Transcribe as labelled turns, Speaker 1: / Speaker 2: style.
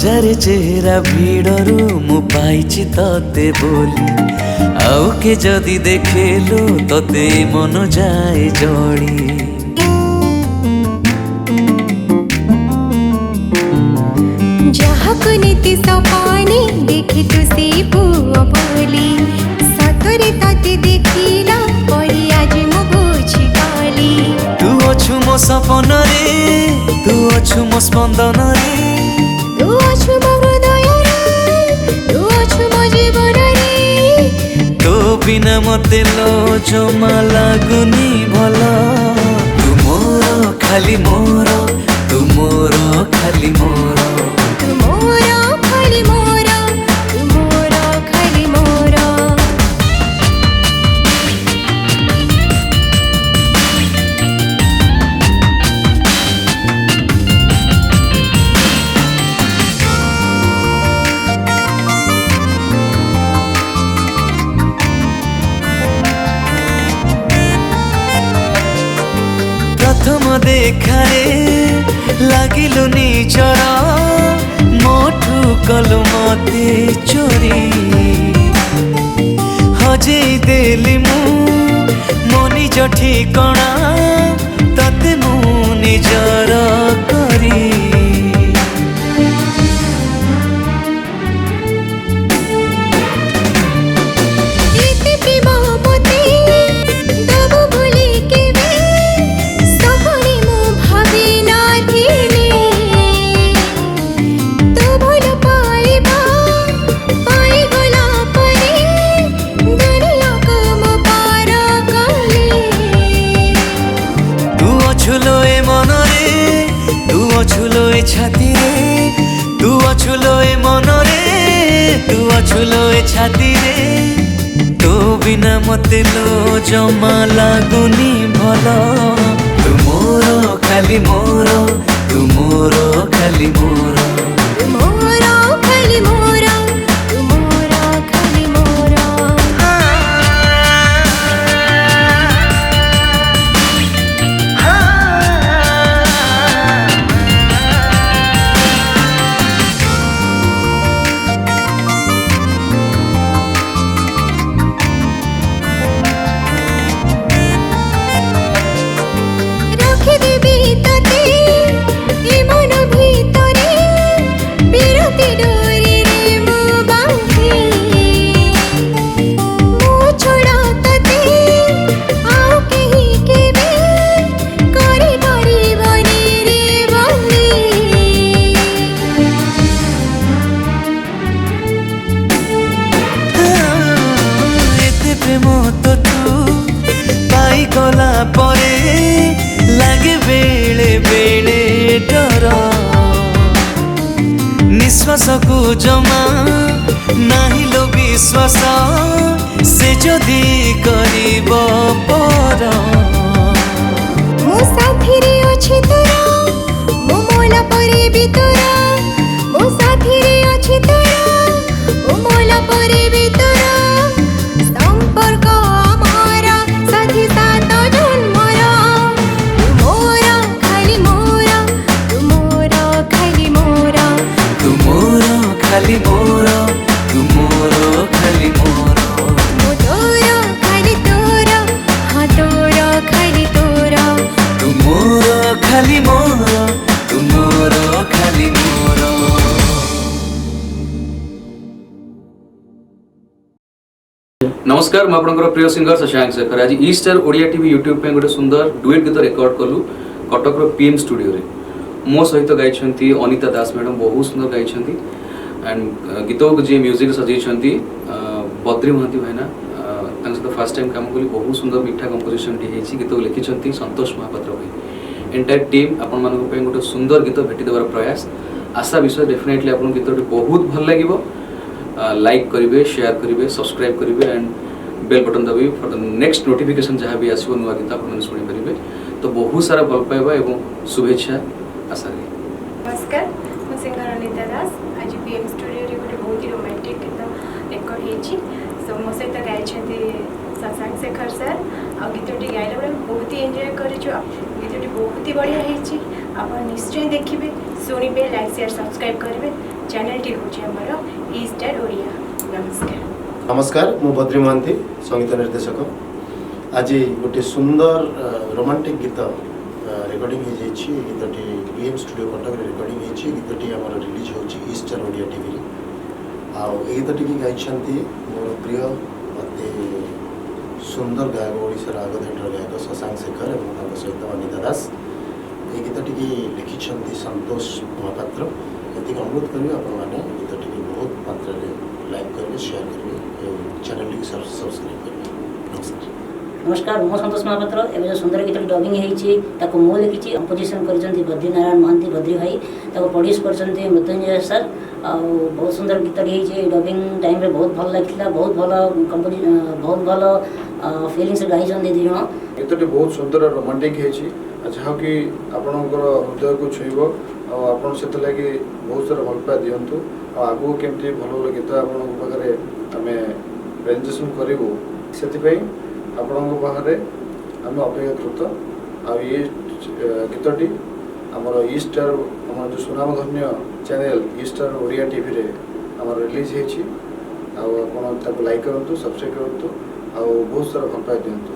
Speaker 1: हजारे चेहरा भिड़रू मु पाइछि तते बोली आउ के जदि देखेलो तते मन जाए जड़ी
Speaker 2: जहाक नीति सपानी देखि तु से पुआ बोली सतरे तते देखिला परी आज मु बुझी गली
Speaker 1: तू अछु मो सपन रे तू अछु मो स्पंदन रे
Speaker 2: तू अछु मो हृदय रे तू अछु मो जीवन रे
Speaker 1: तो बिना मते लो जमा लागुनी भला तू मोर खाली मोर तू मोर खाली मोर
Speaker 2: तू मोरा खाली मोरा तू मोरा खाली मोरा
Speaker 1: प्रथम देखारे लागिलु निजर मोठू कलु मते चोरी हजेई देली मु मो निज ठिकणा तते मु निजर करी
Speaker 2: एते प्रेम मते दबु भूली केबे सपने मु भाबी नाथिनी तू भूल पाइबा पाइ गला परे दुनिया को मु पार कली
Speaker 1: तू अछुलो ए मन रे तू अछुलो ए छाती रे तू अछुलो ए मन रे तू अछुलो ए छाती रे तो बिना मते लो जमा लागुनी भला तू मोर खाली मोर तू मोर खाली मोर
Speaker 2: तू मोरा खाली मोरा तू मोरा खाली मोरा रखि देबी तते ए मन भीतरे बिरती डोरी रे मो बांधी मो छोड़ा तते आउ केही केबे करे परिबनी रे बंदी
Speaker 1: एते प्रेम तो तू पाई गला परे लागे बेले बेले डर निश्वास को जमा नाही लो विश्वास से जदि करिब पर
Speaker 2: मो साथी रे अछि तोरा मो मोला परे भी तोरा मो साथी रे अछि तोरा मो मोला परे भी तोरा संपर्क हमारा साथी साथ जन्मरा तू मोरा खाली मोरा तू मोरा खाली मोरा
Speaker 1: तू मोर खाली मोर तू मोर खाली मोर
Speaker 2: मो तोरा खाली तोरा हाँ तोरा खाली तोरा
Speaker 1: तू मोर खाली मोर तू मोर खाली मोर
Speaker 3: नमस्कार, मुझे प्रिय सिंगर शशांक शेखर। आज ईस्टर ओडिया टीवी यूट्यूब पे गोटे सुंदर डुएट गीत रेकर्ड कलु कटक पीएम स्टूडियो रे। मो सहित गाई अनिता दास मैडम बहुत सुंदर गाई एंड गीत को जी म्यूजिक सजाई बद्री महांती भाईना सहित फास्ट टाइम काम कली बहुत सुंदर मिठा कंपोजिशन टी गीत को लिखिं संतोष महापात्र भाई एंटायर टीम आपण मानक गोटे सुंदर गीत भेटी देवार प्रयास आशा विषय डेफिनेटली आपन गीत बहुत भल लगे लाइक करेंगे शेयर करेंगे सब्सक्राइब करेंगे एंड बेल बटन दबाई फॉर द नेक्स्ट नोटिफिकेशन जहाँ भी आसो नुआ गीत आप शुणी पारे तो बहुत सारा भल पाइबा एवं शुभेच्छा आशा रही।
Speaker 4: नमस्कार, मैं सिंगर अनिता दास। आज पीएम स्टूडियो रे गोटे बहुत ही रोमांटिक गीत रेकर्ड होती सो मो सहित गाई शशांक शेखर सर आ गीतटी गाइला बेले बहुत ही एंजॉय करिछु गीतटी बहुत ही बढ़िया हेछि आप निश्चय देखिबे सुनिबे लाइक शेयर सब्सक्राइब करिबे चैनल टी होछि हमर ई स्टार ओडिया नमस्कार
Speaker 5: नमस्कार मु बद्री महांती संगीत निर्देशक आज गोटे सुंदर रोमांटिक गीत रेकर्डिंग हो जाइए गीतटी पीएम स्टूडियो कटक रेकर्डिंग हो गीतटी आम रिलीज हो स्टार ओडिया टीवी आउ गीतटी की गाई मोर प्रिय अति सुंदर गायक ओडिशार आगधाटर गायक शशांक शेखर और सहित अनिता दास ये गीतटी की लिखिं संतोष महापात्र ये अनुरोध करेंगे आपने गीतटी बहुत मात्रा लाइक करेंगे शेयर करेंगे चैनल की सब्सक्राइब करेंगे नमस्कार
Speaker 6: नमस्कार मो संतोष महापात्र एवं जो सुंदर गीत डबिंग होती मु लिखी कंपोजिशन कर बद्रीनारायण महांती बद्री भाई प्रोड्यूस कर मृत्युंजय सर आ बहुत सुंदर गीत डबिंग टाइम रे बहुत भल लगा बहुत भल बहुत भल फिलिंग्स गाई दी जन
Speaker 7: गीतटी बहुत सुंदर रोमांटिक है जहाँकि आपणकर हृदय को छुईब आपड़ से बहुत सारा भल पाए दिंतु आगू केमती भल भल गीत आपे आम प्रेजेंटेसन करूँ से आपण पाखे आम अपेक्षाकृत ये गीतटी आमर ईस्टार आम जो सुनामधन्य चैनल ईस्टार ओडिया टीवी रे आम रिलीज होती लाइक करूँ सब्सक्राइब करूँ बहुत सारा भल पाए दिंतु।